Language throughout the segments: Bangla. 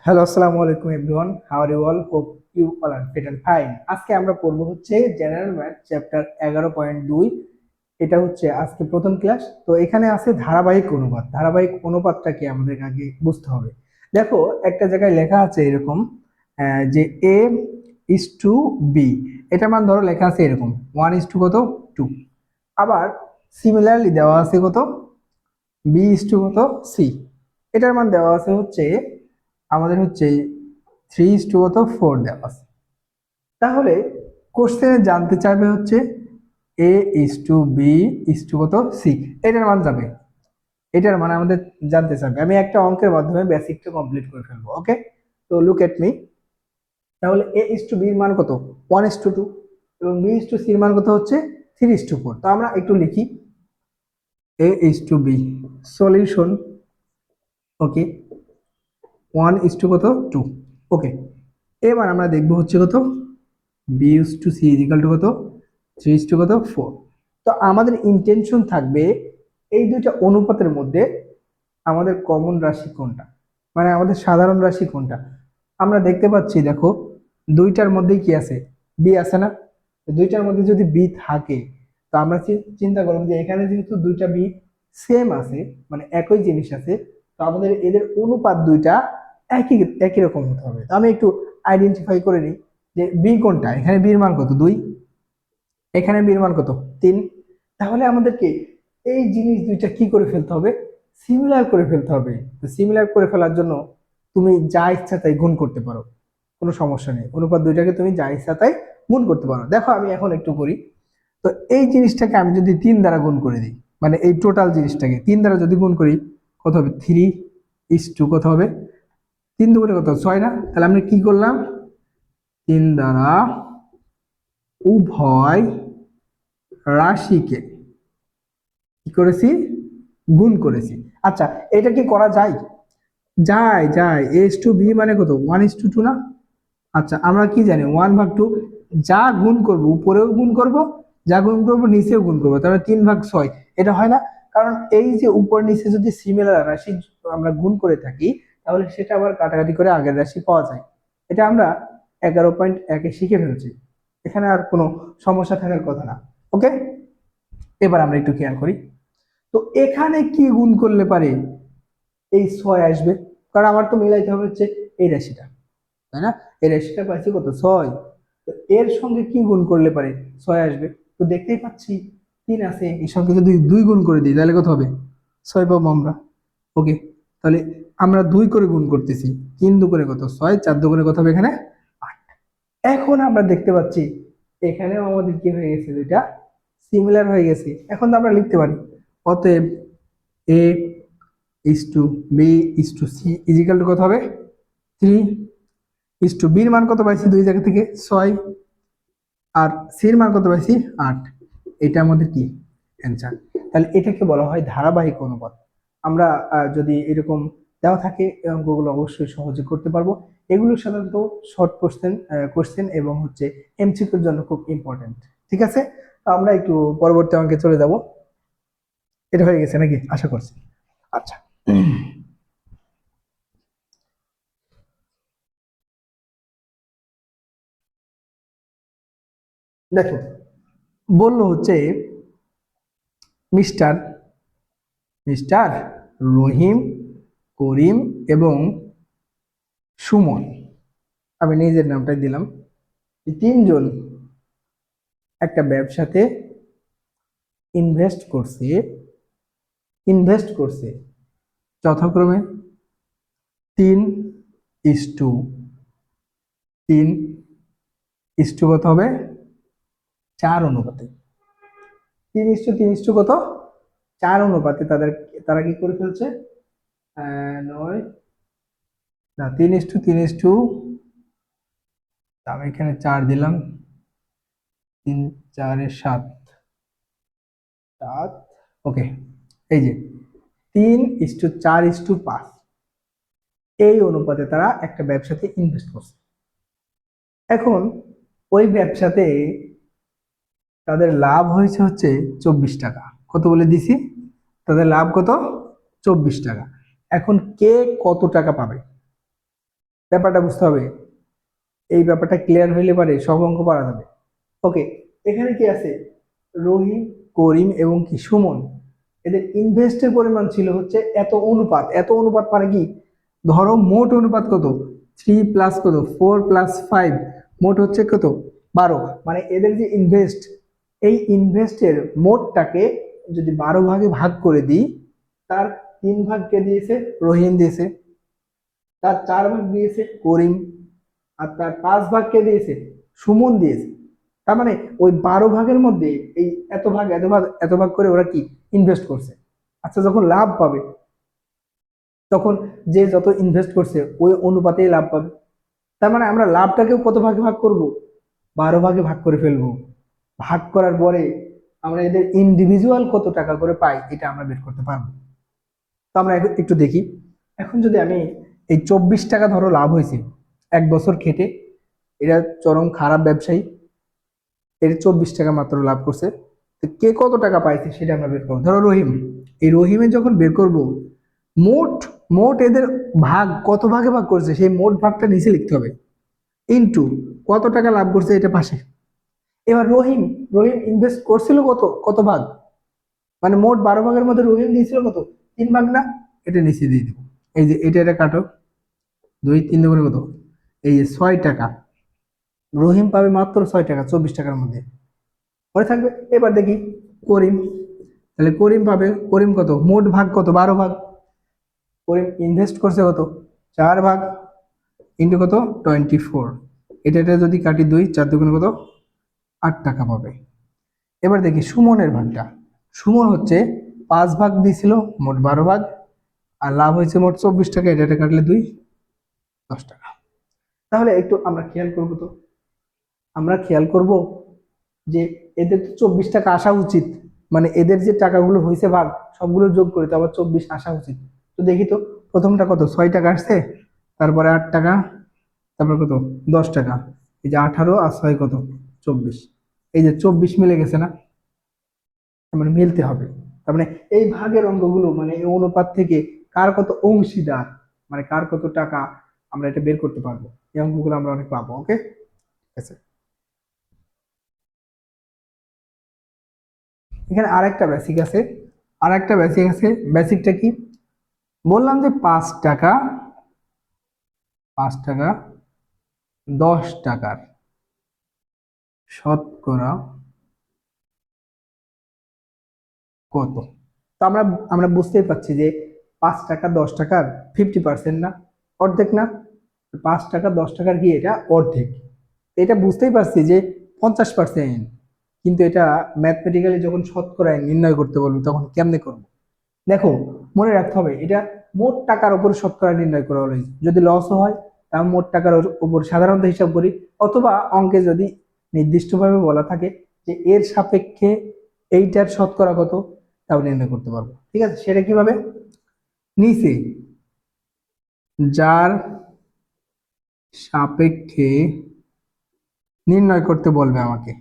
হ্যালো, আসসালামু আলাইকুম everyone. How are you all? Hope you all are fit and fine. আজকে আমরা পড়ব হচ্ছে জেনারেল ম্যাথ চ্যাপ্টার 11.2। এটা হচ্ছে আজকে প্রথম ক্লাস। তো এখানে আছে ধারাবাহিক অনুপাত। ধারাবাহিক অনুপাতটাকে আমাদের আগে বুঝতে হবে। দেখো, একটা জায়গায় লেখা আছে এরকম যে এ ইস টু বি। এটার মান ধরো লেখা আছে এরকম 1 ইস টু কত 2। আবার সিমিলারলি দেওয়া আছে কত বি ইস টু কত সি। এটার মান দেওয়া আছে হচ্ছে আমাদের হচ্ছে 3 ইস টু কত 4 দেওয়া আছে। তাহলে কোশ্চেনে জানতে চাইবে হচ্ছে এ is to b is to কত সি। এটার মান যাবে, এটার মানে আমাদের জানতে চাইবে। আমি একটা অঙ্কের মাধ্যমে বেসিকটা কমপ্লিট করে ফেলবো। ওকে, তো লুক এট মি। তাহলে এ ইস টু বির মান কত 1 ইস টু 2, এবং বি ইস টু সির মান কত হচ্ছে 3 ইস টু 4। তো আমরা একটু লিখি A is to B solution. Okay, 1 is to কত 2। ওকে, এবার আমরা দেখবো হচ্ছে কত B is to C equal to কত 3 ইস টু কত 4। তো আমাদের ইন্টেনশন থাকবে এই দুইটা অনুপাতের মধ্যে আমাদের কমন রাশি কোনটা, মানে আমাদের সাধারণ রাশি কোনটা। আমরা দেখতে পাচ্ছি, দেখো দুইটার মধ্যেই কি আছে, বি আছে না? তো দুইটার মধ্যে যদি বি থাকে, তো আমরা চিন্তা করলাম যে এখানে যেহেতু দুইটা বি সেম আছে, মানে একই জিনিস আছে, তো আমাদের এদের অনুপাত দুইটা একই একই রকম হতে হবে। তো আমি একটু আইডেন্টিফাই করে নিই যে বি কোনটা। এখানে বির মান কত 2, এখানে বির মান কত 3। তাহলে আমাদেরকে এই জিনিস দুইটা কি করে ফেলতে হবে, সিমিলার করে ফেলতে হবে। তো সিমিলার করে ফেলার জন্য তুমি যা ইচ্ছা তাই গুণ করতে পারো, কোনো সমস্যা নেই। অনুপাত দুইটাকে তুমি যা ইচ্ছা তাই গুণ করতে পারো। দেখো আমি এখন একটু করি। তো এই জিনিসটাকে আমি যদি 3 দ্বারা গুণ করে দিই, মানে এই টোটাল জিনিসটাকে 3 দ্বারা যদি গুণ করি, কত হবে 3 ইস টু কত হবে 3 দুগুণে কত 6 না? তাহলে আমরা কি করলাম, 3 দ্বারা উভয় রাশিকে কি করেছি, গুণ করেছি। আচ্ছা, এটা কি করা যায়? যায় যায়। এস টু বি মানে কত 1 ইস টু 2 না? আচ্ছা, আমরা কি জানি 1/2। যা গুণ করব উপরেও গুণ করব, যা গুণ করব নিচেও গুণ করবো, তাহলে 3/6। এটা হয় না? কারণ এই যে উপর নিচে যদি সিমিলার রাশি আমরা গুণ করে থাকি, তাহলে সেটা আবার কাটাকাটি করে আগের রাশি পাওয়া যায়। এটা আমরা 11.1-এ শিখে ফেলছি। এখানে আর কোনো সমস্যা থাকার কথা না। ওকে, এবার আমরা একটু খেয়াল করি। তো এখানে কি গুণ করলে পারে এই 6 আসবে? কারণ আমার তো মিলাইতে হবে হচ্ছে এই রাশিটা, তাই না? এই রাশিটা পাইছি কত 6। তো এর সঙ্গে কি গুণ করলে পারে 6 আসবে? তো দেখতেই পাচ্ছি 3 আছে, এর সঙ্গে যদি 2 গুণ করে দিই তাহলে কত হবে 6 পাবো আমরা। ওকে, তাহলে আমরা 2 করে গুণ করতেছি, 3 দু করে কত 6, 4 দু করে কত হবে এখানে 8। এখন আমরা দেখতে পাচ্ছি এখানেও আমাদের কি হয়ে গেছে, দুইটা সিমিলার হয়ে গেছে। এখন তো আমরা লিখতে পারি অতএব a is to b is to C equal to কত হবে 3 ইস টু বির মান কত পাইছি দুই জায়গা থেকে 6, আর সির মান কত পাইছি 8। এটা আমাদের কি অ্যান্সার। তাহলে এটাকে বলা হয় ধারাবাহিক অনুপাত। আমরা যদি এরকম দেওয়া থাকে এই অঙ্কগুলো অবশ্যই সহজে করতে পারবো। এগুলো সাধারণত শর্ট কোশ্চেন এবং হচ্ছে এমসিকিউর জন্য খুব ইম্পর্টেন্ট। ঠিক আছে, তো আমরা একটু পরবর্তী অঙ্কে চলে যাব। এটা হয়ে গেছে নাকি, আশা করছি। আচ্ছা, দেখো বললো হচ্ছে মিস্টার মিস্টার রহিম, করিম এবং সুমন, আমি নিজের নামটাই দিলাম, এই তিনজন একটা ব্যবসাতে ইনভেস্ট করছে ইনভেস্ট করছে যথাক্রমে 3:3 কত হবে 4 অনুপাতে। 3:3 কত 4 অনুপাতে তারা কি করে ফেলছে, 9 না 3:3, আমি এখানে 4 দিলাম, 3 4 7। ওকে, এই যে 3:4:5 এই অনুপাতে তারা একটা ব্যবসাতে ইনভেস্ট করছে। এখন ওই ব্যবসাতে তাদের লাভ হয়েছে হচ্ছে 24 টাকা। কত বলে দিছি, তাদের লাভ কত 24 টাকা। এখন কে কত টাকা পাবে? ব্যাপারটা বুঝতে হবে। এই ব্যাপারটা ক্লিয়ার হইলে পারে সব অঙ্ক পারা যাবে। ওকে, এখানে কি আছে, রহিম, করিম এবং কি সুমন, এদের ইনভেস্টের পরিমাণ ছিল হচ্ছে এত অনুপাত। এত অনুপাত মানে কি, ধরো মোট অনুপাত কত, 3 প্লাস কত 4 প্লাস 5, মোট হচ্ছে কত 12। মানে এদের যে ইনভেস্ট, এই ইনভেস্টের মোটটাকে যদি 12 ভাগে ভাগ করে দিই, তার 3 ভাগকে দিয়েছে রহিম দিয়েছে, তার 4 ভাগ দিয়েছে করিম, আর তার 5 ভাগকে দিয়েছে সুমন দিয়েছে। তার মানে ওই 12 ভাগের মধ্যে এই এত ভাগ এত ভাগ এত ভাগ করে ওরা কি ইনভেস্ট করছে। আচ্ছা, যখন লাভ পাবে তখন যে যত ইনভেস্ট করছে ওই অনুপাতেই লাভ পাবে। তার মানে আমরা লাভটাকেও কত ভাগে ভাগ করব, 12 ভাগে ভাগ করে ফেলবো। ভাগ করার পরে আমরা এদের ইন্ডিভিজুয়াল কত টাকা করে পাই এটা আমরা বের করতে পারবো। তো আমরা একটু দেখি। এখন যদি আমি এই 24 টাকা ধরো লাভ হয়েছে 1 বছর খেটে, এটা চরম খারাপ ব্যবসায়ী, এর 24 টাকা মাত্র লাভ করছে, তো কে কত টাকা পাইছে সেটা আমরা বের করবো। ধরো রহিম, এই রহিমে যখন বের করব, মোট মোট এদের ভাগ কত ভাগে ভাগ করছে সেই মোট ভাগটা নিচে লিখতে হবে, ইনটু কত টাকা লাভ করছে এটা পাশে। এবার রহিম, রহিম ইনভেস্ট করছিল কত কত ভাগ, মানে মোট 12 ভাগের মধ্যে রহিম দিয়েছিল কত, 3 ভাগ না, এটা নিচে দিয়ে দিব। এই যে এটা কাটো, 2 3 কত, এই যে 6 টাকা, রহিম পাবে মাত্র 6 টাকা 24 টাকার মধ্যে, মনে থাকবে। এবার দেখি করিম, তাহলে করিম পাবে, করিম কত, মোট ভাগ কত 12 ভাগ, করিম ইনভেস্ট করছে কত 4 ভাগ, ইন্টু কত 24, এটা যদি কাটি 2 4 2 কত 8 টাকা পাবে। এবার দেখি সুমনের ভাগটা, সুমন হচ্ছে 5 ভাগ দিছিল, মোট 12 ভাগ, আর লাভ হয়েছে মোট 24 টাকা, এটা কাটলে 10 টাকা। তাহলে একটু আমরা খেয়াল করবো, তো আমরা খেয়াল করব যে এদের তো 24 টাকা আসা উচিত, মানে এদের যে টাকাগুলো হয়েছে ভাগ সবগুলো যোগ করে তো আবার 24 আসা উচিত। তো দেখি তো, প্রথমটা কত 6 টাকা আসছে, তারপরে 8 টাকা, তারপর কত 10 টাকা, এই যে 18 আর 6 কত 24, এই যে 24 মিলে গেছে না, মানে মিলতে হবে। তার মানে এই ভাগের অঙ্কগুলো মানে এই অনুপাত থেকে কার কত অংশীদার, মানে কার কত টাকা, আমরা এটা বের করতে পারবো। এই অঙ্কগুলো আমরা অনেক পাবো। ওকে, ঠিক আছে। এখানে আরেকটা বেসিক আছে, আরেকটা বেসিক আছে। বেসিকটা কি, বললাম যে 5 টাকা, 5 টাকা 10 টাকার শতকরা কত। তো আমরা আমরা বুঝতেই পারছি যে 5 টাকা 10 টাকার 50% না, অর্ধেক না, 5 টাকা 10 টাকার কি এটা অর্ধেক। এটা বুঝতেই পারছি যে 50%, কিন্তু এটা ম্যাথমেটিক্যালি যখন শতকরায় নির্ণয় করতে বলবো তখন কেমনে করবো। দেখো, মনে রাখতে হবে এটা মোট টাকার উপর শতকরা নির্ণয় করা হলো। যদি লসও হয় তাও মোট টাকার উপর সাধারণত হিসাব করি, অথবা অঙ্কে যদি নির্দিষ্টভাবে বলা থাকে যে এর সাপেক্ষে এইটার শতকরা কত, তাও নির্ণয় করতে পারবো। ঠিক আছে, সেটা কিভাবে, নিচে যার সাপেক্ষে নির্ণয় করতে বলবে আমাকে,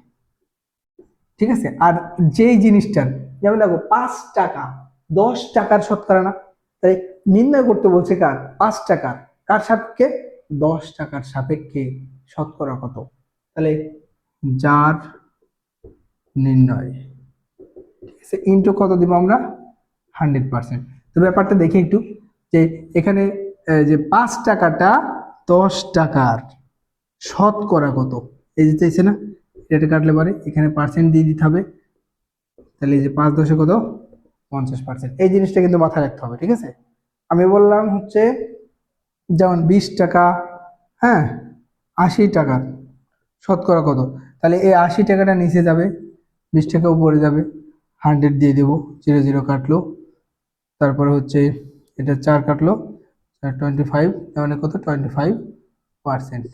ঠিক আছে। আর যেই জিনিসটার, যেমন দেখো 5 টাকা 10 টাকার শতকরা না, তাই নির্ণয় করতে বলছে কার, 5 টাকার, কার সাপেক্ষে 10 টাকার সাপেক্ষে শতকরা কত, তাহলে যার নির্ণয়, ঠিক আছে, ইন্টু কত দিব আমরা 100%। তো ব্যাপারটা দেখি একটু, যে এখানে যে 5 টাকাটা 10 টাকার শতকরা কত, এই যে চাইছে না, এটা কাটলে পারে এখানে পার্সেন্ট দিয়ে দিতে হবে, তাহলে এই যে 5 10 কত 50%। এই জিনিসটা কিন্তু মাথায় রাখতে হবে, ঠিক আছে। আমি বললাম হচ্ছে যেমন 20 টাকা, হ্যাঁ, 80 টাকার শতকরা কত, তাহলে এই 80 টাকাটা নিচে যাবে, 20 টাকা উপরে যাবে, 100 দিয়ে দেবো, 0 0 কাটলো, তারপরে হচ্ছে এটা 4 কাটলো, 25, মানে কত 25%।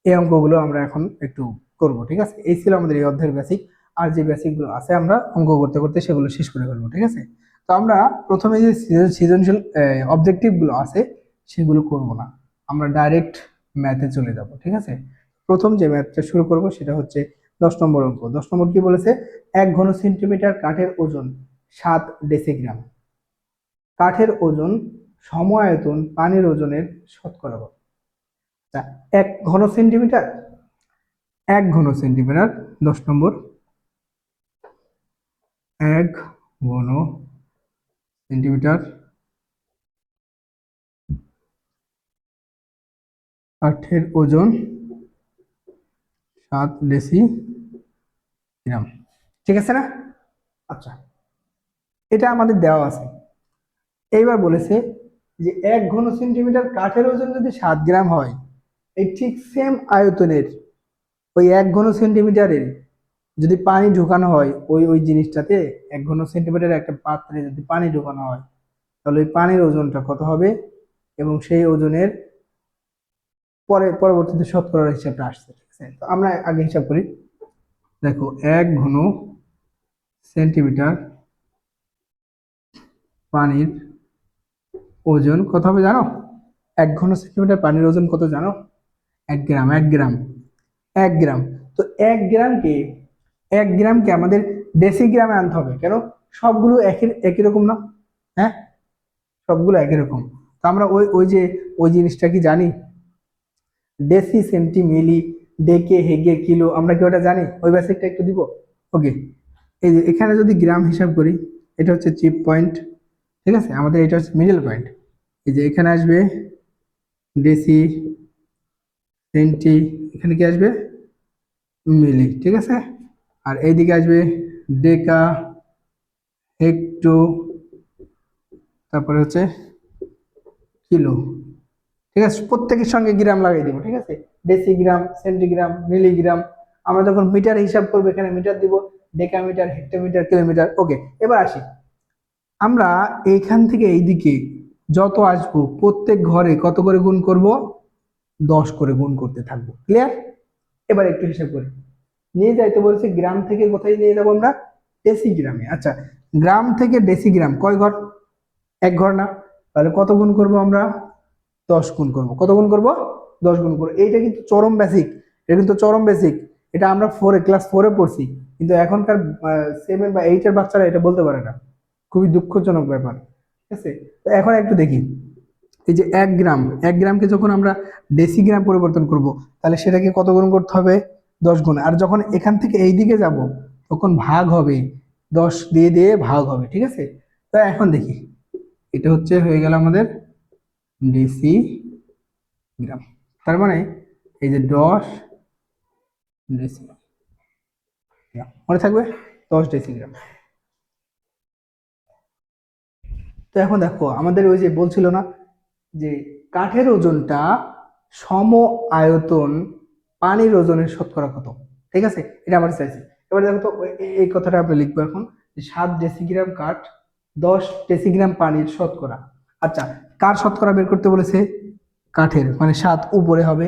এই অঙ্কগুলো আমরা এখন একটু করব, ঠিক আছে। এই ছিল আমাদের এই অধ্যায়ের বেসিক। আর যে বেসিক গুলো আছে আমরা অঙ্ক করতে করতে সেগুলো শেষ করে ফেলবো, ঠিক আছে। তো আমরা প্রথমে যে সৃজনশীল অবজেক্টিভ গুলো আছে সেগুলো করব না, আমরা ডাইরেক্ট ম্যাথে চলে যাব, ঠিক আছে। প্রথম যে ম্যাথটা শুরু করব সেটা হচ্ছে 10 নম্বর অঙ্ক। 10 নম্বর কি বলেছে, 1 ঘন সেন্টিমিটার কাঠের ওজন 7 ডেসিগ্রাম, কাঠের ওজন সম আয়তন পানির ওজনের শতকরা কত। আচ্ছা, 1 ঘন সেন্টিমিটার, 1 ঘন সেন্টিমিটার, 10 নম্বর, 1 ঘন সেন্টিমিটার কাঠের ওজন 7 ডেসিগ্রাম। ঠিক আছে না? আচ্ছা, এটা আমাদের দেওয়া আছে। এইবার বলেছে যে 1 ঘন সেন্টিমিটার কাঠের ওজন যদি 7 গ্রাম হয়, এই ঠিক সেম আয়তনের ওই 1 ঘন সেন্টিমিটারের যদি পানি ঢুকানো হয় ওই ওই জিনিসটাতে, 1 ঘন সেন্টিমিটারের একটা পাত্রে যদি পানি ঢুকানো হয়, তাহলে ওই পানির ওজনটা কত হবে, এবং সেই ওজনের পরবর্তীতে শতকরার হিসাবটা আসছে। ঠিক আছে, তো আমরা আগে হিসাব করি। দেখো, 1 ঘন সেন্টিমিটার পানির ওজন কত হবে জানো? 1 ঘন সেন্টিমিটার পানির ওজন কত জানো? 1 গ্রাম। 1 গ্রাম, 1 গ্রাম। তো 1 গ্রামকে আমাদের ডেসিগ্রামে আনতে হবে। কেন? সবগুলো একই একই রকম না? হ্যাঁ, সবগুলো একই রকম। তো আমরা ওই ওই যে ওই জিনিসটা কি জানি? ডেসি, সেন্টি, মিলি, ডেকে, হেগে, কিলো, আমরা কি ওটা জানি? ওই বেসিকটা একটু দিব। ওকে, এই যে এখানে যদি গ্রাম হিসাব করি, এটা হচ্ছে চিপ পয়েন্ট। ঠিক আছে, আমাদের এটা হচ্ছে মিডল পয়েন্ট। এই যে এখানে আসবে ডেসি, সেন্টি, এখানে কি আসবে? মিলি। ঠিক আছে, আর এইদিকে আসবে ডেকা, হেক্টো, তারপরে হচ্ছে কিলো। ঠিক আছে, প্রত্যেকের সঙ্গে গ্রাম লাগিয়ে দিব। ঠিক আছে, ডেসিগ্রাম, সেন্টিগ্রাম, মিলিগ্রাম। আমরা যখন মিটার হিসাব করবো এখানে মিটার দিব, ডেকামিটার, হেক্টোমিটার, কিলোমিটার। ওকে, এবার আসি আমরা এইখান থেকে এইদিকে যত আসবো প্রত্যেক ঘরে কত করে গুণ করব? 10 করে গুণ করতে থাকবো। ক্লিয়ার? এবার একটু হিসাব করি। নিয়ে যাইতে বলছে গ্রাম থেকে কোথায় নিয়ে যাবো আমরা? ডেসিগ্রামে। আচ্ছা, গ্রাম থেকে ডেসিগ্রাম কয় ঘর? 1 ঘর না? তাহলে কত গুণ করব আমরা? 10 গুণ করব। কত গুণ করব? 10 গুণ করবো। এইটা কিন্তু চরম বেসিক, এটা কিন্তু চরম বেসিক। এটা আমরা ক্লাস 4-এ পড়ছি, কিন্তু এখনকার 7 বা 8-এর বাচ্চারা এটা বলতে পারে না। খুবই দুঃখজনক ব্যাপার। ঠিক আছে, তো এখন একটু দেখি। এই যে 1 গ্রাম, 1 গ্রামকে যখন আমরা ডেসিগ্রাম পরিবর্তন করব, তাহলে সেটাকে কত গুণ করতে হবে? 10 গুণ। আর যখন এখান থেকে এই দিকে যাব, তখন ভাগ হবে, 10 দিয়ে দিয়ে ভাগ হবে। ঠিক আছে, তো এখন দেখি, এটা হচ্ছে হয়ে গেল আমাদের ডেসিগ্রাম। তার মানে এই যে 10 ডেসিগ্রাম, মনে থাকবে? 10 ডেসিগ্রাম। তো এখন দেখো, আমাদের ওই যে বলছিল না যে কাঠের ওজনটা সম আয়তন পানির ওজনের শতকরা কত? ঠিক আছে, এটা আমার চাইছি। এবার দেখো তো, এই কথাটা আমরা লিখবো এখন, যে 7 ডেসিগ্রাম কাঠ, 10 ডেসিগ্রাম পানির শতকরা। আচ্ছা, কার শতকরা বের করতে বলেছে? কাঠের, মানে 7 উপরে হবে।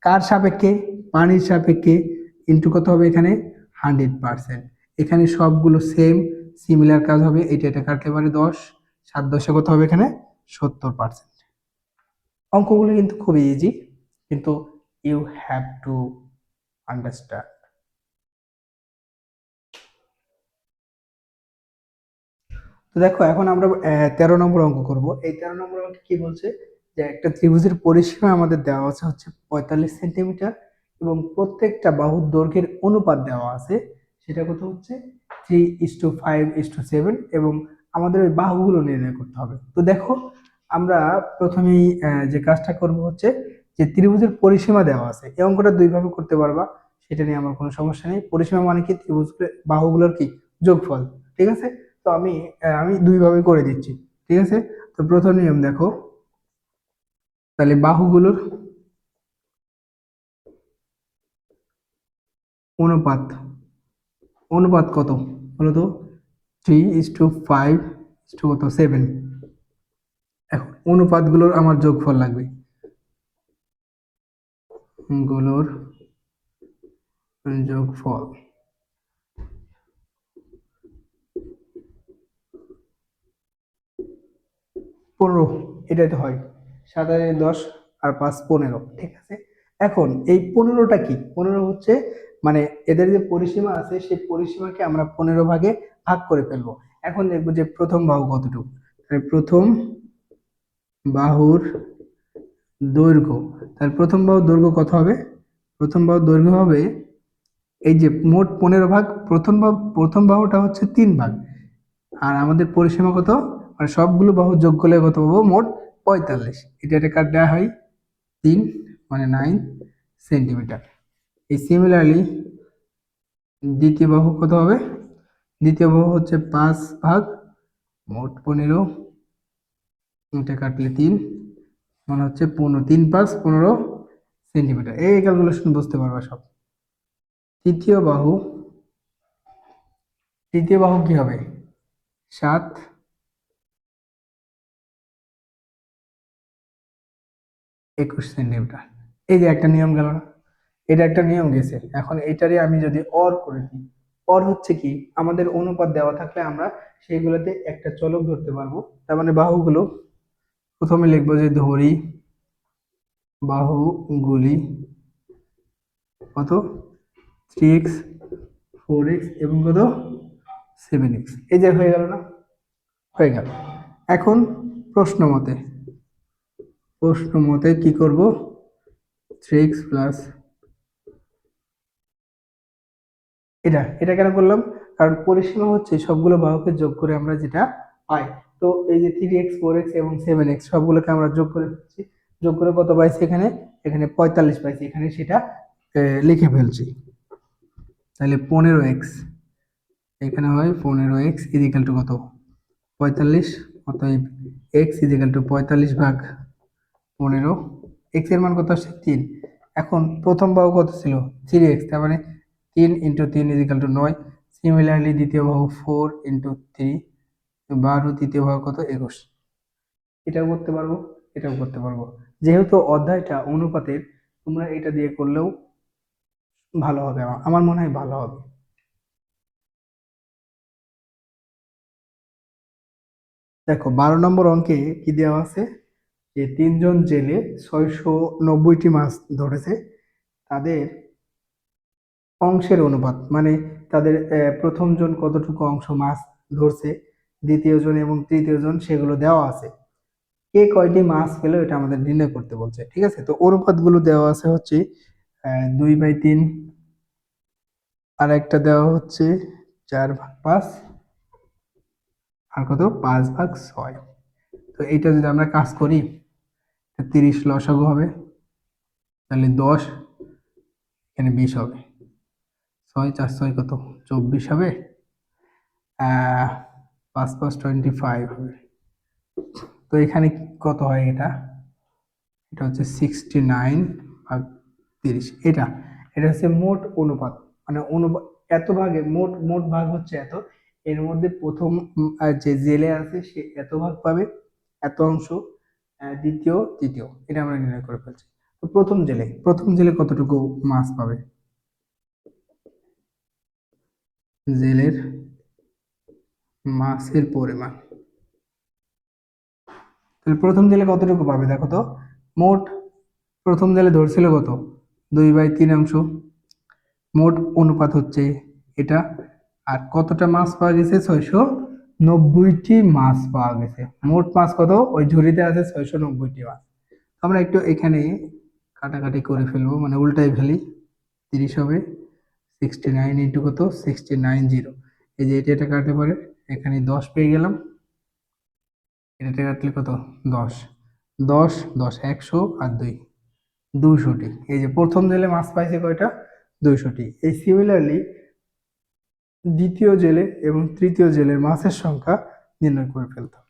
কার সাপেক্ষে? পানির সাপেক্ষে। ইন্টু কত হবে এখানে? 100%। এখানে সবগুলো সেম, সিমিলার কাজ হবে। এটা এটা কাটলে পারে 10, 7 10-এ কত হবে এখানে? 70%। অঙ্কগুলো কিন্তু খুবই ইজি, কিন্তু ইউ হ্যাভ টু আন্ডারস্ট্যান্ড। তো দেখো, এখন আমরা 13 নম্বর অঙ্ক করব। এই 13 নম্বর অঙ্কে কি বলছে, যে একটা ত্রিভুজের পরিসীমা আমাদের দেওয়া আছে হচ্ছে 45 সেন্টিমিটার, এবং প্রত্যেকটা বাহুর দৈর্ঘ্যের অনুপাত দেওয়া আছে, সেটা কত হচ্ছে? 3:5:7, এবং আমাদের ওই বাহুগুলো নির্ণয় করতে হবে। তো দেখো, আমরা প্রথমেই যে কাজটা করব হচ্ছে, যে ত্রিভুজের পরিসীমা দেওয়া আছে, এই অঙ্কটা দুইভাবে করতে পারবা, সেটা নিয়ে আমার কোনো সমস্যা নেই। পরিসীমা মানে কি? ত্রিভুজ বাহুগুলোর কি যোগফল। ঠিক আছে, তো আমি দুইভাবে করে দিচ্ছি। ঠিক আছে, তো প্রথম নিয়ম দেখো, তাহলে বাহুগুলোর অনুপাত, অনুপাত কত বলো তো? 3:5:7। এখন অনুপাতগুলোর আমার যোগফল লাগবে, গুলোর যোগফল 15। এটাই তো হয়, 7 আর 10 আর 5 15। ঠিক আছে, এখন এই 15টা কি? 15 হচ্ছে মানে এদের যে পরিসীমা আছে, সেই পরিসীমাকে আমরা 15 ভাগে ভাগ করে ফেলবো। এখন দেখবো যে প্রথম বাহু কতটুকু। তাহলে প্রথম বাহুর দৈর্ঘ্য, তাহলে প্রথম বাহুর দৈর্ঘ্য কত হবে? প্রথম বাহুর দৈর্ঘ্য হবে এই যে মোট 15 ভাগ, প্রথম বাহুটা হচ্ছে 3 ভাগ, আর আমাদের পরিসীমা কত, মানে সবগুলো বাহু যোগ করলে কত পাবো, মোট 45। এটা কাট দেওয়া হয় 3, মানে 9 সেন্টিমিটার। এই সিমিলারলি দ্বিতীয় বাহু কত হবে? দ্বিতীয় বাহু হচ্ছে 5 ভাগ, মোট 15, এটা কাটলে 3, মানে হচ্ছে 15, 3 5 15 সেন্টিমিটার। এই ক্যালকুলেশন বুঝতে পারবা সব। তৃতীয় বাহু, তৃতীয় বাহু কি হবে? 7, 21 সেন্টিমিটার। এই যে একটা নিয়ম গেল না, এটা একটা নিয়ম গেছে। এখন এটারে আমি যদি অর করে দিই, অর হচ্ছে কি, আমাদের অনুপাত দেওয়া থাকলে আমরা সেইগুলোতে একটা চলক ধরতে পারবো। তার মানে বাহুগুলো প্রথমে লিখবো যে ধরি বাহুগুলি কত, 3x 4x এবং কত 7x। এই যে হয়ে গেল না, হয়ে গেল। এখন প্রশ্ন মতে কি করব, 3x প্লাস, এটা কেন করলাম, কারণ পরিসীমা হচ্ছে সবগুলো বাহুকে যোগ করে আমরা যেটা পাই। তো এই যে 3x 4x এবং 7x সবগুলোকে আমরা যোগ করে ফেলছি, যোগ করে কত পাইছি, এখানে এখানে 45 পাইছি, এখানে সেটা লিখে ফেলছি। তাহলে 15x, এখানে হয় 15x ইজিক্যাল টু কত, 45। অতএব x ইজিক্যাল টু 45 ভাগ 15, x এর মান কত আসছে 3। এখন প্রথম বাহু কত ছিল 3x, তার মানে 3 ইন্টু 3 ইজিক্যাল টু 9। সিমিলারলি দ্বিতীয় বাহু 4 ইন্টু 3, 12, তৃতীয় বাহু কত 21। এটাও করতে পারবো, এটাও করতে পারবো। যেহেতু অধ্যায়টা অনুপাতের, তোমরা এটা দিয়ে করলেও ভালো হবে, আমার মনে হয় ভালো হবে। দেখো 12 নম্বর অঙ্কে কি দেওয়া আছে, যে 3জন জেলে 690টি মাছ ধরেছে, তাদের অংশের অনুপাত, মানে তাদের প্রথম জন কতটুকু অংশ মাছ ধরছে, দ্বিতীয় জন এবং তৃতীয় জন, সেগুলো দেওয়া আছে। কে কয়টি মাছ পেলো এটা আমাদের নির্ণয় করতে বলছে, ঠিক আছে। তো অনুপাত গুলো দেওয়া আছে হচ্ছে 2/3, আর একটা দেওয়া হচ্ছে 4/5, আর কত 5/6। তো এইটা যদি আমরা কাজ করি, 30 লসাগু হবে, তাহলে 10, এখানে 20 হবে, 6 4 6 কত 24 হবে, 5 5 25 হবে। তো এখানে কত হয়, এটা এটা হচ্ছে 69/30। এটা এটা হচ্ছে মোট অনুপাত, মানে অনুপাত এত ভাগে, মোট মোট ভাগ হচ্ছে এত, এর মধ্যে প্রথম যে জেলে আছে সে এত ভাগ পাবে, এত অংশ, দ্বিতীয় তৃতীয়, এটা আমরা নির্ণয় করে ফেলছি। তো প্রথম জেলে কতটুকু মাছ পাবে, জেলের মাছের পরিমাণ, তাহলে প্রথম জেলে কতটুকু পাবে দেখো তো, মোট প্রথম জেলে ধরছিল কত, 2/3 অংশ, মোট অনুপাত হচ্ছে এটা, আর কতটা মাছ পাওয়া গেছে, 690টি মাছ পাওয়া গেছে। মোট মাছ কত, ওই ঝুড়িতে আছে 690টি মাছ। আমরা একটু এখানে কাটাকাটি করে ফেলবো, মানে উল্টাই ফেলি, 30 হবে, 69 ইন্টু কত 690, এই যে এটা কাটতে পারে, এখানে 10 পেয়ে গেলাম, এটা কাটলে কত 10, 10 10 100 আর 2 200টি। এই যে প্রথম জেলে মাছ পাইছে কয়টা, 200টি। এই সিমিলারলি দ্বিতীয় জেলে এবং তৃতীয় জেলের মাছের সংখ্যা নির্ণয় করে ফেলতে হবে।